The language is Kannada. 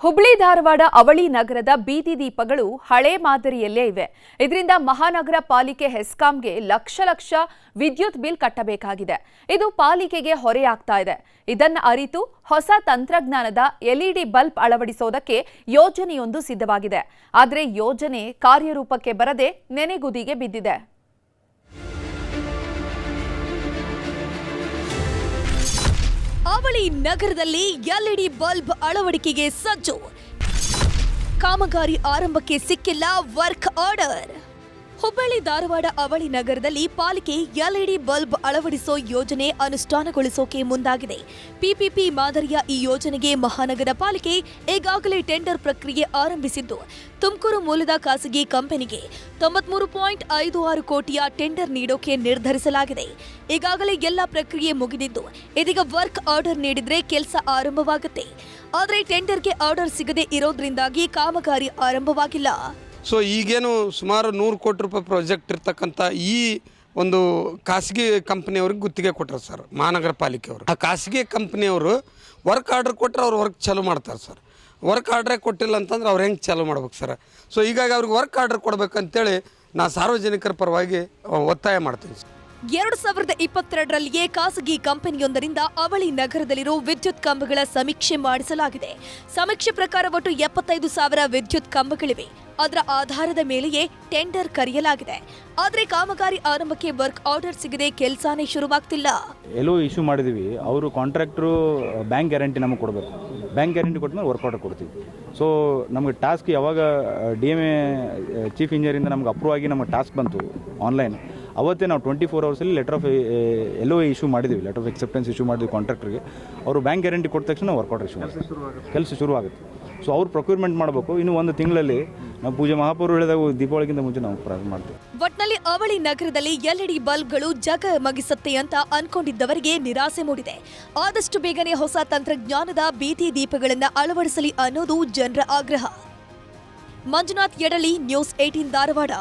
ಹುಬ್ಳಿ ಧಾರವಾಡ ಅವಳಿ ನಗರದ ಬೀದಿ ದೀಪಗಳು ಹಳೆ ಮಾದರಿಯಲ್ಲೇ ಇವೆ. ಇದರಿಂದ ಮಹಾನಗರ ಪಾಲಿಕೆ ಹೆಸ್ಕಾಂಗೆ ಲಕ್ಷ ವಿದ್ಯುತ್ ಬಿಲ್ ಕಟ್ಟಬೇಕಾಗಿದೆ. ಇದು ಪಾಲಿಕೆಗೆ ಹೊರೆಯಾಗ್ತಾ ಇದೆ. ಇದನ್ನು ಅರಿತು ಹೊಸ ತಂತ್ರಜ್ಞಾನದ ಎಲ್ಇಡಿ ಬಲ್ಬ್ ಅಳವಡಿಸೋದಕ್ಕೆ ಯೋಜನೆಯೊಂದು ಸಿದ್ಧವಾಗಿದೆ. ಆದರೆ ಯೋಜನೆ ಕಾರ್ಯರೂಪಕ್ಕೆ ಬರದೆ ನೆನೆಗುದಿಗೆ ಬಿದ್ದಿದೆ. ಅವಳಿ ನಗರದಲ್ಲಿ ಎಲ್ಇಡಿ ಬಲ್ಬ್ ಅಳವಡಿಕೆಗೆ ಸಜ್ಜು. ಕಾಮಗಾರಿ ಆರಂಭಕ್ಕೆ ಸಿಕ್ಕಿಲ್ಲ ವರ್ಕ್ ಆರ್ಡರ್. ಹುಬ್ಬಳ್ಳಿ ಧಾರವಾಡ ಅವಳಿ ನಗರದಲ್ಲಿ ಪಾಲಿಕೆ ಎಲ್ಇಡಿ ಬಲ್ಬ್ ಅಳವಡಿಸೋ ಯೋಜನೆ ಅನುಷ್ಠಾನಗೊಳಿಸೋಕೆ ಮುಂದಾಗಿದೆ. ಪಿಪಿಪಿ ಮಾದರಿಯ ಈ ಯೋಜನೆಗೆ ಮಹಾನಗರ ಪಾಲಿಕೆ ಈಗಾಗಲೇ ಟೆಂಡರ್ ಪ್ರಕ್ರಿಯೆ ಆರಂಭಿಸಿದ್ದು, ತುಮಕೂರು ಮೂಲದ ಖಾಸಗಿ ಕಂಪನಿಗೆ 93.56 ಕೋಟಿಯ ಟೆಂಡರ್ ನೀಡೋಕೆ ನಿರ್ಧರಿಸಲಾಗಿದೆ. ಈಗಾಗಲೇ ಎಲ್ಲ ಪ್ರಕ್ರಿಯೆ ಮುಗಿದಿದ್ದು, ಇದೀಗ ವರ್ಕ್ ಆರ್ಡರ್ ನೀಡಿದ್ರೆ ಕೆಲಸ ಆರಂಭವಾಗುತ್ತೆ. ಆದರೆ ಟೆಂಡರ್ಗೆ ಆರ್ಡರ್ ಸಿಗದೆ ಇರೋದ್ರಿಂದಾಗಿ ಕಾಮಗಾರಿ ಆರಂಭವಾಗಿಲ್ಲ. ಸೊ ಈಗೇನು ಸುಮಾರು 100 ಕೋಟಿ ರೂಪಾಯಿ ಪ್ರಾಜೆಕ್ಟ್ ಇರ್ತಕ್ಕಂಥ ಈ ಒಂದು ಖಾಸಗಿ ಕಂಪ್ನಿಯವ್ರಿಗೆ ಗುತ್ತಿಗೆ ಕೊಟ್ಟರು ಸರ್ ಮಹಾನಗರ ಪಾಲಿಕೆಯವರು. ಆ ಖಾಸಗಿ ಕಂಪ್ನಿಯವರು ವರ್ಕ್ ಆರ್ಡರ್ ಕೊಟ್ಟರೆ ಅವ್ರು ವರ್ಕ್ ಚಾಲೂ ಮಾಡ್ತಾರೆ ಸರ್. ವರ್ಕ್ ಆರ್ಡ್ರೇ ಕೊಟ್ಟಿಲ್ಲ ಅಂತಂದ್ರೆ ಅವ್ರು ಹೆಂಗೆ ಚಾಲೂ ಮಾಡ್ಬೇಕು ಸರ್. ಸೊ ಹೀಗಾಗಿ ಅವ್ರಿಗೆ ವರ್ಕ್ ಆರ್ಡರ್ ಕೊಡಬೇಕಂತೇಳಿ ನಾನು ಸಾರ್ವಜನಿಕರ ಪರವಾಗಿ ಒತ್ತಾಯ ಮಾಡ್ತೀನಿ ಸರ್. 2022ರಲ್ಲಿಯೇ ಖಾಸಗಿ ಕಂಪನಿಯೊಂದರಿಂದ ಅವಳಿ ನಗರದಲ್ಲಿರೋ ವಿದ್ಯುತ್ ಕಂಬಗಳ ಸಮೀಕ್ಷೆ ಮಾಡಿಸಲಾಗಿದೆ. ಸಮೀಕ್ಷೆ ಪ್ರಕಾರ ಒಟ್ಟು 75,000 ವಿದ್ಯುತ್ ಕಂಬಗಳಿವೆ. ಅದರ ಆಧಾರದ ಮೇಲೆಯೇ ಟೆಂಡರ್ ಕರೆಯಲಾಗಿದೆ. ಆದರೆ ಕಾಮಗಾರಿ ಆರಂಭಕ್ಕೆ ವರ್ಕ್ ಆರ್ಡರ್ ಸಿಗದೆ ಕೆಲಸನೇ ಶುರುವಾಗ್ತಿಲ್ಲ. ಎಲ್ಲೋ ಇಶ್ಯೂ ಮಾಡಿದೀವಿ. ಅವರು ಕಾಂಟ್ರಾಕ್ಟರು ಬ್ಯಾಂಕ್ ಗ್ಯಾರಂಟಿ ನಮಗೆ ಕೊಡಬೇಕು. ಬ್ಯಾಂಕ್ ಗ್ಯಾರಂಟಿ ಕೊಟ್ಟ ಮೇಲೆ ವರ್ಕ್ ಆರ್ಡರ್ ಕೊಡ್ತೀವಿ. ಸೊ ನಮಗೆ ಟಾಸ್ಕ್ ಯಾವಾಗ DMA ಚೀಫ್ ಇಂಜಿನಿಯರಿಂದ ನಮ್ಗೆ ಅಪ್ರೂವ್ ಆಗಿ ನಮಗೆ ಟಾಸ್ಕ್ ಬಂತು ಆನ್ಲೈನ್, ಅವತ್ತೇ ನಾವು 24 ಅವರ್ಸಲ್ಲಿ ಲೆಟರ್ ಆಫ್ LOA ಇಶ್ಯೂ ಮಾಡಿದ್ದೀವಿ. ಲೆಟರ್ ಆಫ್ ಎಕ್ಸೆಪ್ಟೆನ್ಸ್ ಇಶ್ಯೂ ಮಾಡಿದ್ವಿ ಕಾಂಟ್ರಾಕ್ಟರ್ಗೆ. ಅವರು ಬ್ಯಾಂಕ್ ಗ್ಯಾರಂಟಿ ಕೊಟ್ಟ ತಕ್ಷಣ ವರ್ಕ್ ಆರ್ಡರ್ ಇಶ್ಯೂ ಮಾಡ್ತೀವಿ, ಕೆಲಸ ಶುರುವಾಗುತ್ತೆ. ಸೊ ಅವ್ರು ಪ್ರೊಕ್ಯೂರ್ಮೆಂಟ್ ಮಾಡಬೇಕು. ಇನ್ನು ಒಂದು ತಿಂಗಳಲ್ಲಿ ನಾವು ಪೂಜೆ ಮಹಾಪೌರು ಹೇಳಿದಾಗ ದೀಪಾವಳಿಗಿಂತ ಮುಂಚೆ ನಾವು ಪ್ರಾರಂಭ ಮಾಡ್ತೀವಿ. ಒಟ್ನಲ್ಲಿ ಅವಳಿ ನಗರದಲ್ಲಿ ಎಲ್ಇಡಿ ಬಲ್ಬ್ಗಳು ಜಗಮಗಿಸುತ್ತೆ ಅಂತ ಅನ್ಕೊಂಡಿದ್ದವರಿಗೆ ನಿರಾಸೆ ಮೂಡಿದೆ. ಆದಷ್ಟು ಬೇಗನೆ ಹೊಸ ತಂತ್ರಜ್ಞಾನದ ಬೀದಿ ದೀಪಗಳನ್ನು ಅಳವಡಿಸಲಿ ಅನ್ನೋದು ಜನರ ಆಗ್ರಹ. ಮಂಜುನಾಥ್ ಯಡಲಿ, ನ್ಯೂಸ್ 18 ಧಾರವಾಡ.